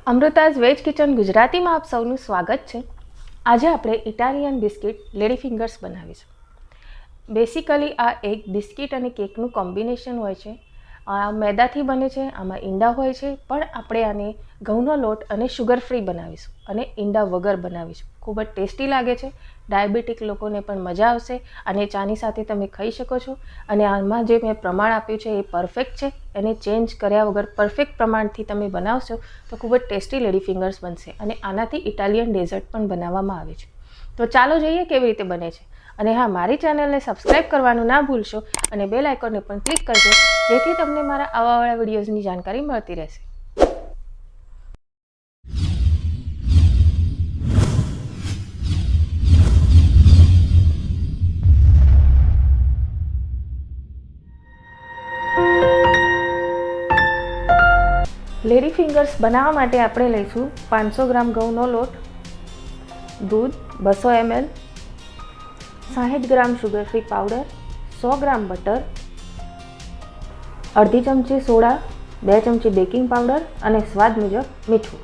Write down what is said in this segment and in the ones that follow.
અમૃતાઝ veg kitchen ગુજરાતીમાં આપ સૌનું સ્વાગત છે. આજે આપણે ઇટાલિયન બિસ્કિટ લેડી ફિંગર્સ બનાવીશું. બેસિકલી આ એક બિસ્કિટ અને કેકનું કોમ્બિનેશન હોય છે. આ મેદાથી બને છે, આમાં ઈંડા હોય છે, પણ આપણે આને ઘઉંનો લોટ અને શુગર ફ્રી બનાવીશું અને ઈંડા વગર બનાવીશું. ખૂબ જ ટેસ્ટી લાગે છે. ડાયાબિટીક લોકોને પણ મજા આવશે અને ચાની સાથે તમે ખાઈ શકો છો. અને આમાં જે મેં પ્રમાણ આપ્યું છે એ પરફેક્ટ છે. એને ચેન્જ કર્યા વગર પરફેક્ટ પ્રમાણથી તમે બનાવશો તો ખૂબ જ ટેસ્ટી લેડી ફિંગર્સ બનશે. અને આનાથી ઇટાલિયન ડેઝર્ટ પણ બનાવવામાં આવે છે. તો ચાલો જોઈએ કેવી રીતે બને છે. અને હા, મારી ચેનલને સબસ્ક્રાઈબ કરવાનું ના ભૂલશો અને બેલ આઇકોનને પણ ક્લિક કરજો, જેથી તમને મારા આવાવાળા વિડીયોઝની જાણકારી મળતી રહેશે. લેડી ફિંગર્સ બનાવવા માટે આપણે લઈશું 500 ગ્રામ ઘઉંનો લોટ, દૂધ 200 ml, 60 ગ્રામ શુગર ફ્રી પાવડર, 100 ગ્રામ બટર, અડધી ચમચી સોડા, 2 ચમચી બેકિંગ પાવડર અને સ્વાદ મુજબ મીઠું.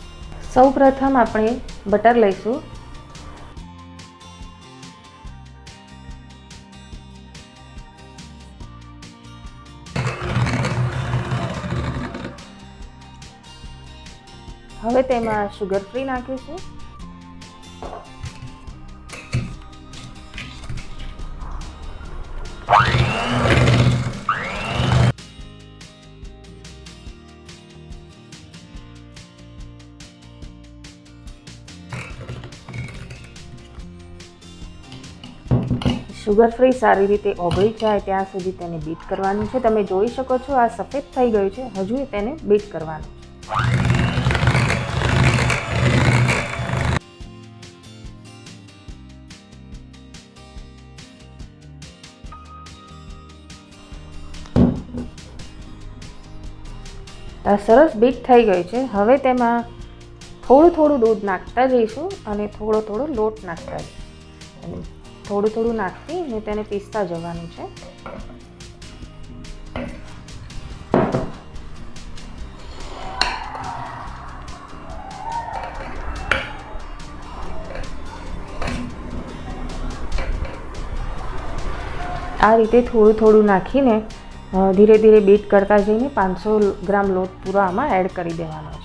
સૌ પ્રથમ આપણે બટર લઈશું. હવે તેમાં શુગર ફ્રી નાખીશું. શુગર ફ્રી સારી રીતે ઓગળી જાય ત્યાં સુધી તેને બીટ કરવાનું છે. તમે જોઈ શકો છો આ સફેદ થઈ ગયું છે. હજુ તેને બીટ કરવાનું છે. આ સરસ બીટ થઈ ગયું છે. હવે તેમાં થોડું દૂધ નાખતા જઈશું અને થોડો લોટ નાખતા જઈશું. થોડું નાખી અને તેને પીસતા જવાનું છે. આ રીતે થોડું નાખીને ધીરે ધીરે બીટ કરતા જઈને 500 ગ્રામ લોટ પૂરો આમાં એડ કરી દેવાનો છે.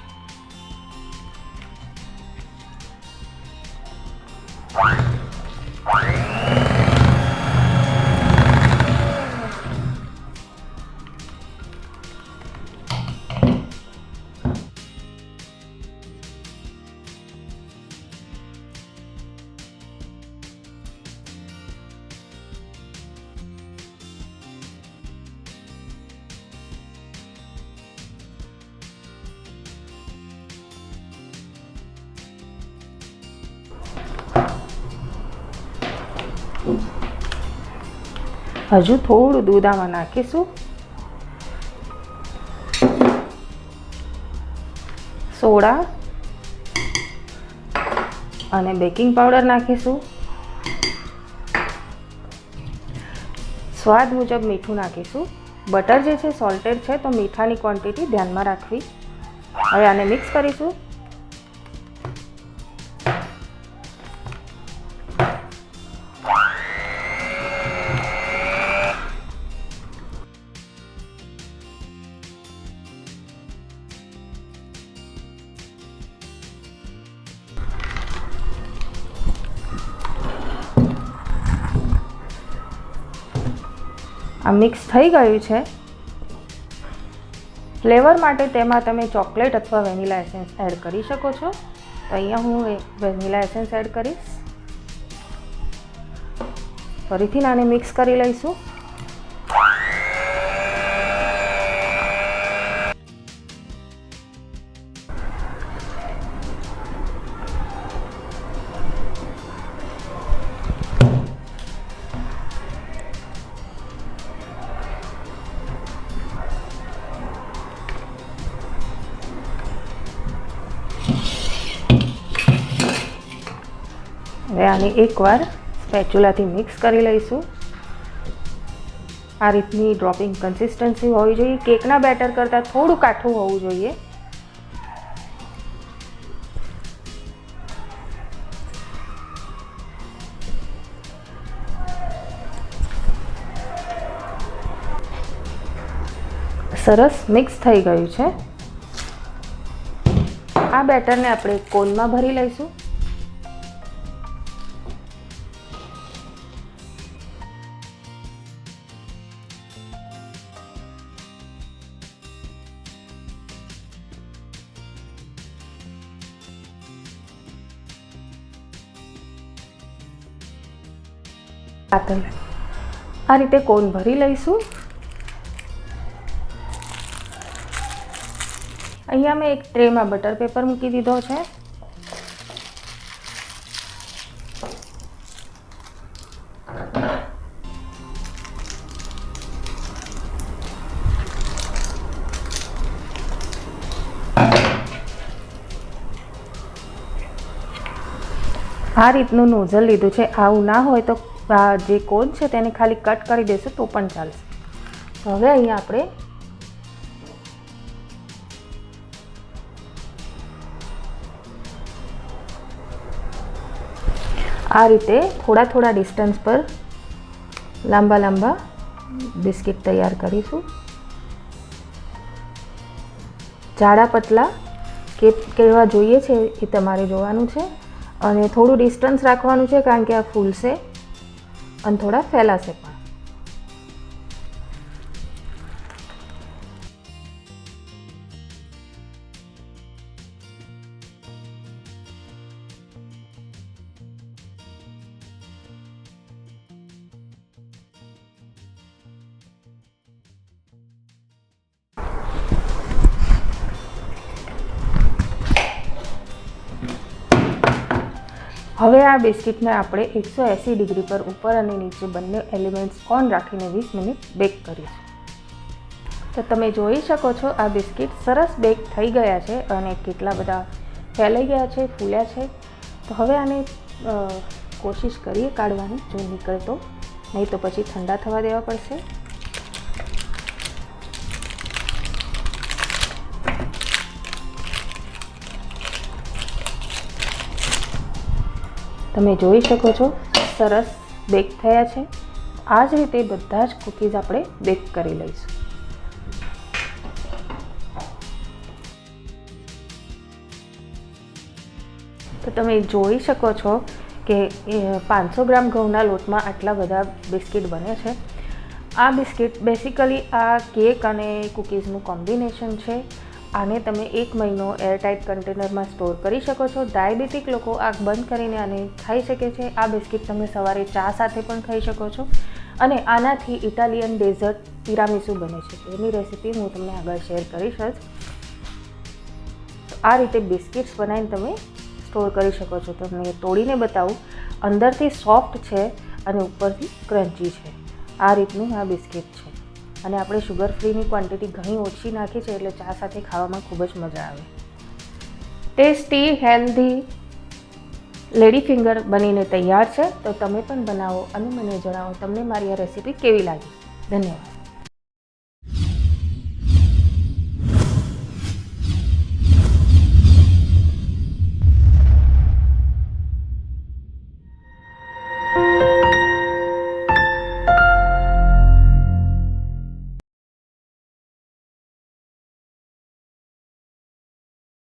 હજુ થોડું દૂધ આમાં નાખીશું. સોડા અને બેકિંગ પાવડર નાખીશું. સ્વાદ મુજબ મીઠું નાખીશું. બટર જે છે સોલ્ટેડ છે, તો મીઠાની ક્વોન્ટિટી ધ્યાનમાં રાખવી. હવે આને મિક્સ કરીશું. આ મિક્સ થઈ ગયું છે. ફ્લેવર માટે તેમાં તમે ચોકલેટ અથવા વેનીલા એસેન્સ એડ કરી શકો છો. તો અહીંયા હું વેનીલા એસેન્સ એડ કરીશ. ફરીથી આને મિક્સ કરી લઈશું. હવે આને એકવાર સ્પેચ્યુલાથી મિક્સ કરી લઈશું. આ રીતની ડ્રોપિંગ કન્સિસ્ટન્સી હોવી જોઈએ. કેકના બેટર કરતાં થોડું કાઠું હોવું જોઈએ. સરસ મિક્સ થઈ ગયું છે. આ બેટરને આપણે કોનમાં ભરી લઈશું. આ રીતે કોન ભરી લઈશું. અહીંયા મેં એક ટ્રેમાં બટર પેપર મૂકી દીધો છે. આ રીતનું નોઝલ લીધું છે. આવું ના હોય તો આ જે કોન છે તેને ખાલી કટ કરી દેશું તો પણ ચાલશે. તો હવે અહીંયા આપણે આ રીતે થોડા થોડા ડિસ્ટન્સ પર લાંબા લાંબા બિસ્કિટ તૈયાર કરીશું. જાડા પતલા કેવા જોઈએ છે એ તમારે જોવાનું છે અને થોડું ડિસ્ટન્સ રાખવાનું છે કારણ કે આ ફૂલશે અને થોડા ફેલાશે પણ. હવે આ બિસ્કિટને આપણે 180 ડિગ્રી પર ઉપર અને નીચે બંને એલિમેન્ટ્સ ઓન રાખીને 20 મિનિટ બેક કરીશું. તો તમે જોઈ શકો છો આ બિસ્કિટ સરસ બેક થઈ ગયા છે અને કેટલા બધા ફેલાઈ ગયા છે, ફૂલ્યા છે. તો હવે આને કોશિશ કરીએ કાઢવાની, જો નીકળે તો, નહીં તો પછી ઠંડા થવા દેવા પડશે. તમે જોઈ શકો છો સરસ બેક થયા છે. આ જ રીતે બધા જ કૂકીઝ આપણે બેક કરી લઈશું. તો તમે જોઈ શકો છો કે 500 ગ્રામ ઘઉંના લોટમાં આટલા બધા બિસ્કિટ બને છે. આ બિસ્કિટ બેસિકલી આ કેક અને કૂકીઝનું કોમ્બિનેશન છે. આને તમે 1 મહિનો એરટાઇટ કન્ટેનરમાં સ્ટોર કરી શકો છો. ડાયાબિટીક લોકો આંખ બંધ કરીને આને ખાઈ શકે છે. આ બિસ્કિટ તમે સવારે ચા સાથે પણ ખાઈ શકો છો અને આનાથી ઇટાલિયન ડેઝર્ટ તિરામીસુ બને છે. એની રેસીપી હું તમને આગળ શેર કરીશ જ. આ રીતે બિસ્કિટ્સ બનાવીને તમે સ્ટોર કરી શકો છો. તમને તોડીને બતાવું, અંદરથી સોફ્ટ છે અને ઉપરથી ક્રન્ચી છે. આ રીતનું આ બિસ્કિટ છે અને આપણે શુગર ફ્રીની ક્વોન્ટિટી ઘણી ઓછી નાખી છે એટલે ચા સાથે ખાવામાં ખૂબ જ મજા આવે. ટેસ્ટી હેલ્ધી લેડી ફિંગર બનીને તૈયાર છે. તો તમે પણ બનાવો અને મને જણાવો તમને મારી આ રેસીપી કેવી લાગી. ધન્યવાદ.